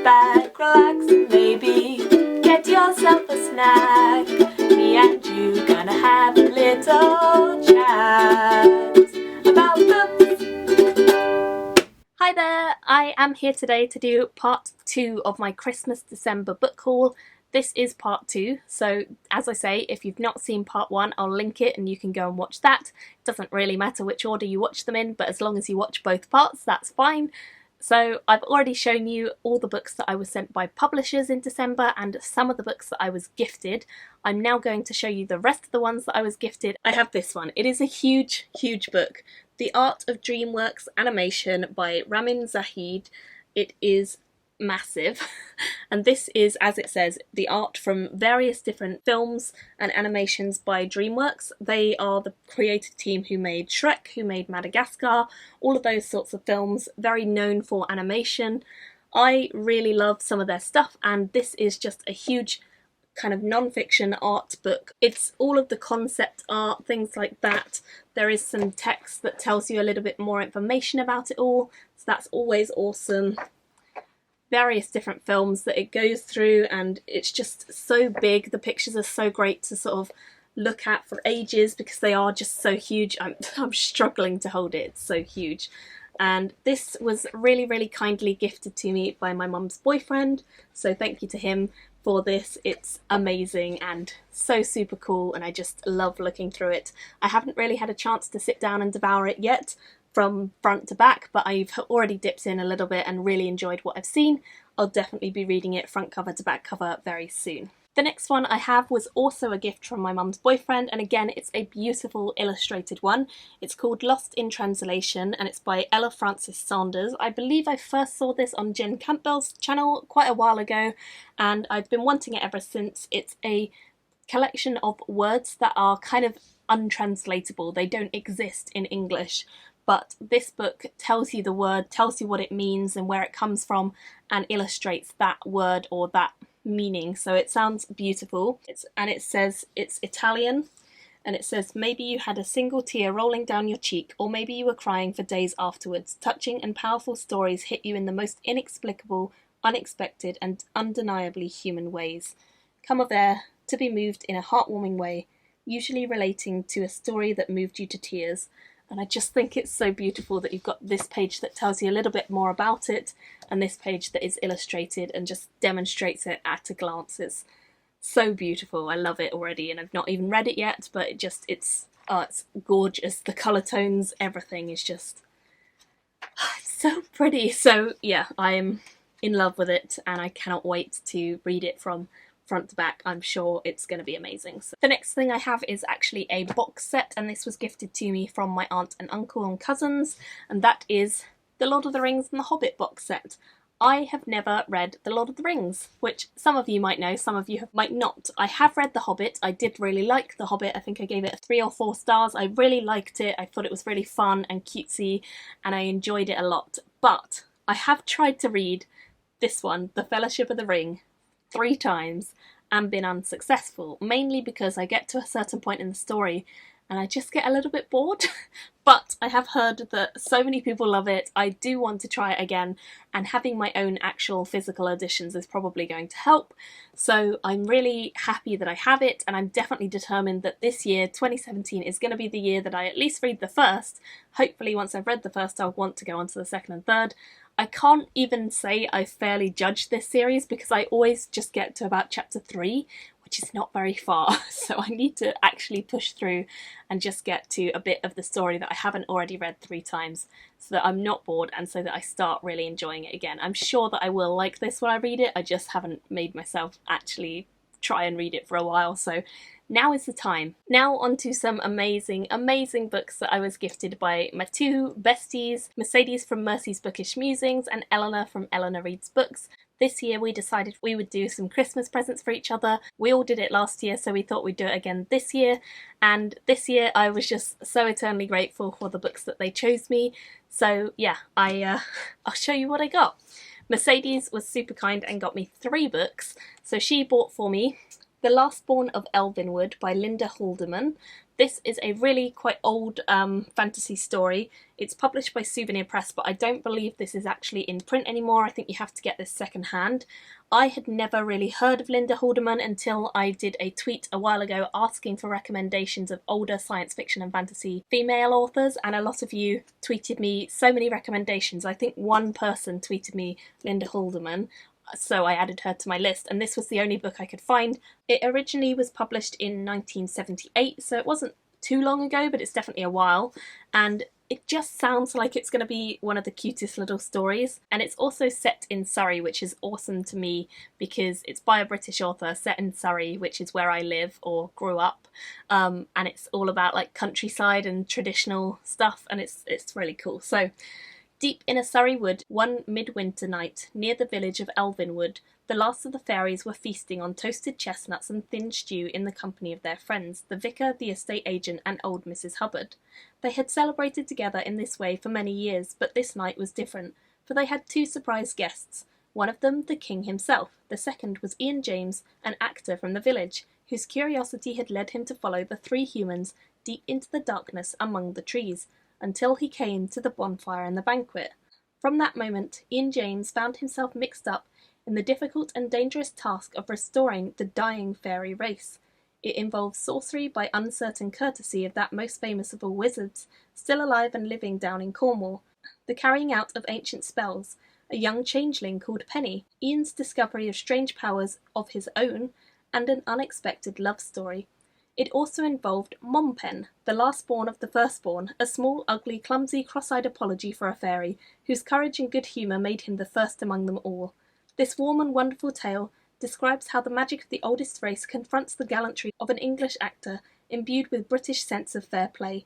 back, relax, and maybe get yourself a snack. Me and you gonna have a little chat about books. Hi there, I am here today to do part 2 of my Christmas December book haul. This is part 2, so as I say, if you've not seen part 1, I'll link it and you can go and watch that. It doesn't really matter which order you watch them in, but as long as you watch both parts, that's fine. So I've already shown you all the books that I was sent by publishers in December and some of the books that I was gifted. I'm now going to show you the rest of the ones that I was gifted. I have this one. It is a huge, huge book. The Art of DreamWorks Animation by Ramin Zahid. It is massive, and this is, as it says, the art from various different films and animations by DreamWorks. They are the creative team who made Shrek, who made Madagascar, all of those sorts of films, very known for animation. I really love some of their stuff, and this is just a huge kind of non-fiction art book. It's all of the concept art, things like that. There is some text that tells you a little bit more information about it all, so that's always awesome. Various different films that it goes through, and it's just so big. The pictures are so great to sort of look at for ages because they are just so huge. I'm struggling to hold it, it's so huge. And this was really, really kindly gifted to me by my mum's boyfriend, so thank you to him for this. It's amazing and so super cool, and I just love looking through it. I haven't really had a chance to sit down and devour it yet from front to back, but I've already dipped in a little bit and really enjoyed what I've seen. I'll definitely be reading it front cover to back cover very soon. The next one I have was also a gift from my mum's boyfriend, and again it's a beautiful illustrated one. It's called Lost in Translation and it's by Ella Francis Saunders. I believe I first saw this on Jen Campbell's channel quite a while ago and I've been wanting it ever since. It's a collection of words that are kind of untranslatable. They don't exist in English. But this book tells you the word, tells you what it means and where it comes from, and illustrates that word or that meaning. So it sounds beautiful. It says it's Italian, and it says, maybe you had a single tear rolling down your cheek, or maybe you were crying for days afterwards. Touching and powerful stories hit you in the most inexplicable, unexpected and undeniably human ways. Come of there to be moved in a heartwarming way, usually relating to a story that moved you to tears. And I just think it's so beautiful that you've got this page that tells you a little bit more about it, and this page that is illustrated and just demonstrates it at a glance. It's so beautiful. I love it already, and I've not even read it yet, but it's gorgeous. The colour tones, everything is just it's so pretty. So yeah, I am in love with it, and I cannot wait to read it from front to back. I'm sure it's going to be amazing. So the next thing I have is actually a box set, and this was gifted to me from my aunt and uncle and cousins, and that is the Lord of the Rings and the Hobbit box set. I have never read the Lord of the Rings, which some of you might know, some of you might not. I have read the Hobbit. I did really like the Hobbit. I think I gave it 3 or 4 stars. I really liked it. I thought it was really fun and cutesy, and I enjoyed it a lot. But I have tried to read this one, The Fellowship of the Ring, 3 times and been unsuccessful, mainly because I get to a certain point in the story and I just get a little bit bored. But I have heard that so many people love it. I do want to try it again, and having my own actual physical editions is probably going to help. So I'm really happy that I have it, and I'm definitely determined that this year, 2017, is going to be the year that I at least read the first. Hopefully once I've read the first I'll want to go on to the second and third. I can't even say I fairly judged this series because I always just get to about chapter 3, which is not very far, so I need to actually push through and just get to a bit of the story that I haven't already read 3 times, so that I'm not bored and so that I start really enjoying it again. I'm sure that I will like this when I read it, I just haven't made myself actually try and read it for a while, so now is the time. Now on to some amazing, amazing books that I was gifted by my 2 besties, Mercedes from Mercy's Bookish Musings and Eleanor from Eleanor Reads Books. This year we decided we would do some Christmas presents for each other. We all did it last year, so we thought we'd do it again this year. And this year I was just so eternally grateful for the books that they chose me. So yeah, I'll show you what I got. Mercedes was super kind and got me 3 books. So she bought for me The Lastborn of Elvenwood by Linda Haldeman. This is a really quite old fantasy story. It's published by Souvenir Press, but I don't believe this is actually in print anymore. I think you have to get this secondhand. I had never really heard of Linda Haldeman until I did a tweet a while ago asking for recommendations of older science fiction and fantasy female authors, and a lot of you tweeted me so many recommendations. I think one person tweeted me Linda Haldeman, so I added her to my list, and this was the only book I could find. It originally was published in 1978, so it wasn't too long ago, but it's definitely a while, and it just sounds like it's going to be one of the cutest little stories. And it's also set in Surrey, which is awesome to me because it's by a British author set in Surrey, which is where I live or grew up, and it's all about like countryside and traditional stuff, and it's really cool. So deep in a Surrey wood, one midwinter night, near the village of Elvenwood, the last of the fairies were feasting on toasted chestnuts and thin stew in the company of their friends, the vicar, the estate agent, and old Mrs. Hubbard. They had celebrated together in this way for many years, but this night was different, for they had two surprise guests. One of them, the king himself. The second was Ian James, an actor from the village, whose curiosity had led him to follow the three humans deep into the darkness among the trees, until he came to the bonfire and the banquet. From that moment, Ian James found himself mixed up in the difficult and dangerous task of restoring the dying fairy race. It involves sorcery by uncertain courtesy of that most famous of all wizards, still alive and living down in Cornwall, the carrying out of ancient spells, a young changeling called Penny, Ian's discovery of strange powers of his own, and an unexpected love story. It also involved Mompen, the last born of the firstborn, a small, ugly, clumsy, cross-eyed apology for a fairy, whose courage and good humour made him the first among them all. This warm and wonderful tale describes how the magic of the oldest race confronts the gallantry of an English actor imbued with British sense of fair play.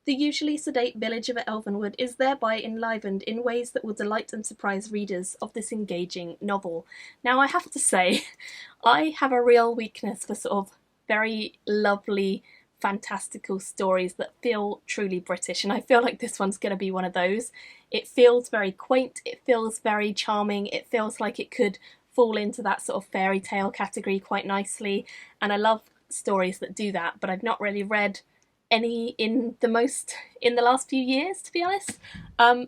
The usually sedate village of Elvenwood is thereby enlivened in ways that will delight and surprise readers of this engaging novel. Now, I have to say, I have a real weakness for sort of very lovely, fantastical stories that feel truly British, and I feel like this one's going to be one of those. It feels very quaint, it feels very charming, it feels like it could fall into that sort of fairy tale category quite nicely, and I love stories that do that, but I've not really read any in the last few years, to be honest.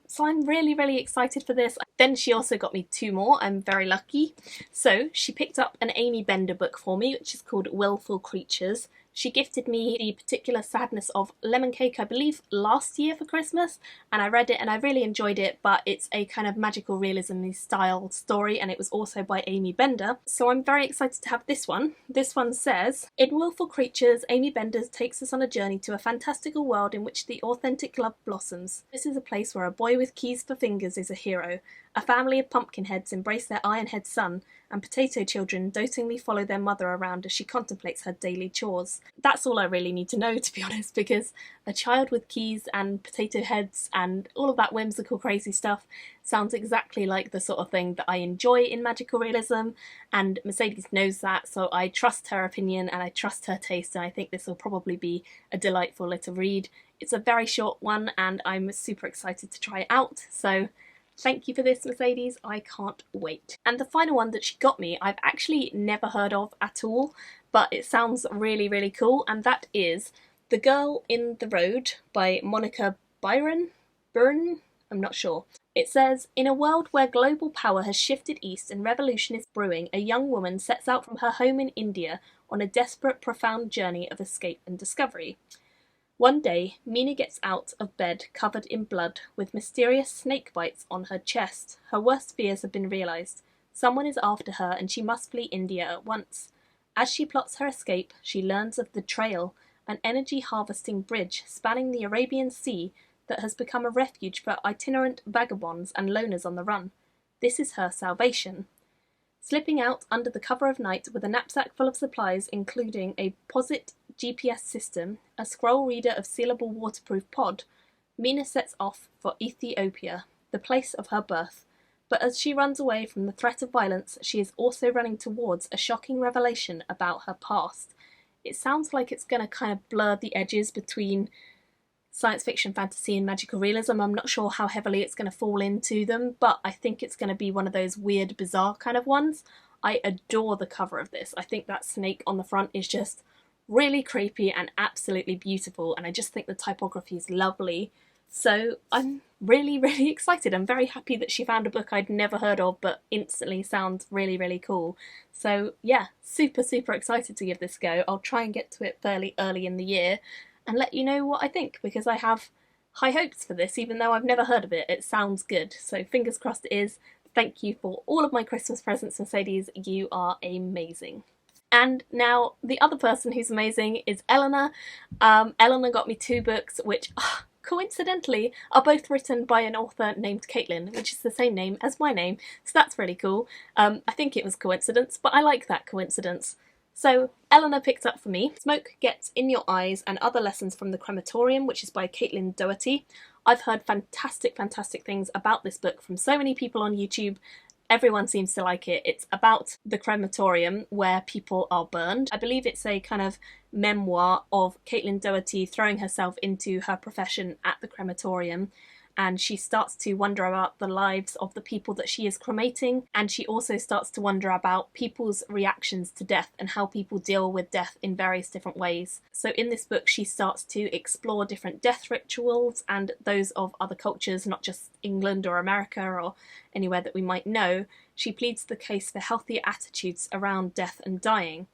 So I'm really excited for this. Then she also got me two more. I'm very lucky. So she picked up an Amy Bender book for me, which is called Willful Creatures. She gifted me The Particular Sadness of Lemon Cake, I believe, last year for Christmas, and I read it and I really enjoyed it, but it's a kind of magical realism style story, and it was also by Amy Bender, so I'm very excited to have this one. This one says, in Willful Creatures, Amy Bender takes us on a journey to a fantastical world in which the authentic love blossoms. This is a place where a boy with keys for fingers is a hero. A family of pumpkinheads embrace their ironhead son, and potato children dotingly follow their mother around as she contemplates her daily chores. That's all I really need to know, to be honest, because a child with keys and potato heads and all of that whimsical crazy stuff sounds exactly like the sort of thing that I enjoy in magical realism, and Mercedes knows that, so I trust her opinion and I trust her taste, and I think this will probably be a delightful little read. It's a very short one and I'm super excited to try it out, so thank you for this, Mercedes. I can't wait. And the final one that she got me, I've actually never heard of at all, but it sounds really cool, and that is The Girl in the Road by Monica Byrne? I'm not sure. It says, in a world where global power has shifted east and revolution is brewing, a young woman sets out from her home in India on a desperate, profound journey of escape and discovery. One day, Mina gets out of bed covered in blood, with mysterious snake bites on her chest. Her worst fears have been realised. Someone is after her and she must flee India at once. As she plots her escape, she learns of the Trail, an energy-harvesting bridge spanning the Arabian Sea that has become a refuge for itinerant vagabonds and loners on the run. This is her salvation. Slipping out under the cover of night with a knapsack full of supplies including a POSIT GPS system, a scroll reader of sealable waterproof pod, Mina sets off for Ethiopia, the place of her birth. But as she runs away from the threat of violence, she is also running towards a shocking revelation about her past. It sounds like it's going to kind of blur the edges between science fiction, fantasy and magical realism. I'm not sure how heavily it's going to fall into them, but I think it's going to be one of those weird, bizarre kind of ones. I adore the cover of this. I think that snake on the front is just really creepy and absolutely beautiful, and I just think the typography is lovely. So I'm really, really excited. I'm very happy that she found a book I'd never heard of but instantly sounds really, really cool. So yeah, super, super excited to give this a go. I'll try and get to it fairly early in the year and let you know what I think, because I have high hopes for this, even though I've never heard of it. It sounds good, so fingers crossed it is. Thank you for all of my Christmas presents, Mercedes. You are amazing. And now the other person who's amazing is Eleanor. Eleanor got me 2 books which coincidentally are both written by an author named Caitlin, which is the same name as my name, so that's really cool. I think it was coincidence, but I like that coincidence. So Eleanor picked up for me Smoke Gets in Your Eyes and Other Lessons from the Crematorium, which is by Caitlin Doherty. I've heard fantastic, fantastic things about this book from so many people on YouTube. Everyone seems to like it. It's about the crematorium where people are burned. I believe it's a kind of memoir of Caitlin Doherty throwing herself into her profession at the crematorium, and she starts to wonder about the lives of the people that she is cremating, and she also starts to wonder about people's reactions to death and how people deal with death in various different ways. So in this book she starts to explore different death rituals and those of other cultures, not just England or America or anywhere that we might know. She pleads the case for healthier attitudes around death and dying.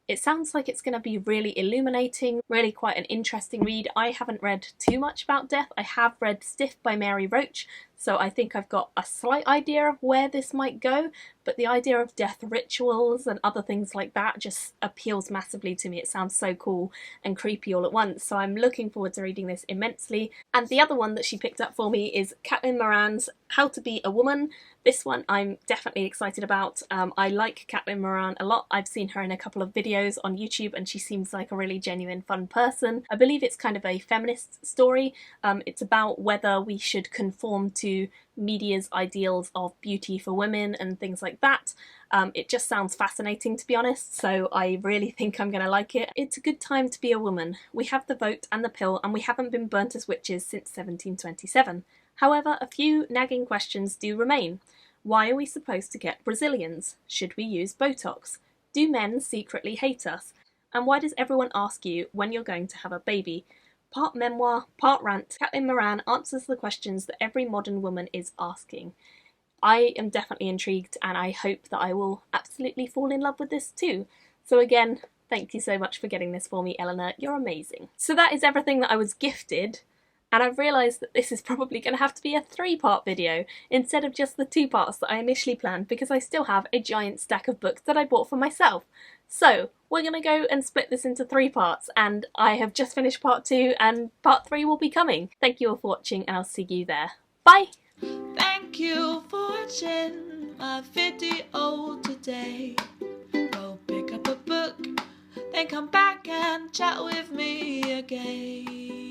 It sounds like it's going to be really illuminating, really quite an interesting read. I haven't read too much about death. I have read Stiff by Mary Roach, so I think I've got a slight idea of where this might go, but the idea of death rituals and other things like that just appeals massively to me. It sounds so cool and creepy all at once, so I'm looking forward to reading this immensely. And the other one that she picked up for me is Caitlin Moran's How to Be a Woman. This one I'm definitely excited about. I like Caitlin Moran a lot. I've seen her in a couple of videos on YouTube and she seems like a really genuine, fun person. I believe it's kind of a feminist story. It's about whether we should conform to media's ideals of beauty for women and things like that. It just sounds fascinating, to be honest, so I really think I'm going to like it. It's a good time to be a woman. We have the vote and the pill, and we haven't been burnt as witches since 1727. However, a few nagging questions do remain. Why are we supposed to get Brazilians? Should we use Botox? Do men secretly hate us? And why does everyone ask you when you're going to have a baby? Part memoir, part rant, Caitlin Moran answers the questions that every modern woman is asking. I am definitely intrigued, and I hope that I will absolutely fall in love with this too. So again, thank you so much for getting this for me, Eleanor. You're amazing. So that is everything that I was gifted. And I've realised that this is probably going to have to be a 3-part video instead of just the 2 parts that I initially planned, because I still have a giant stack of books that I bought for myself. So we're going to go and split this into 3 parts, and I have just finished part 2 and part 3 will be coming. Thank you all for watching and I'll see you there. Bye! Thank you for watching my video today. Go pick up a book, then come back and chat with me again.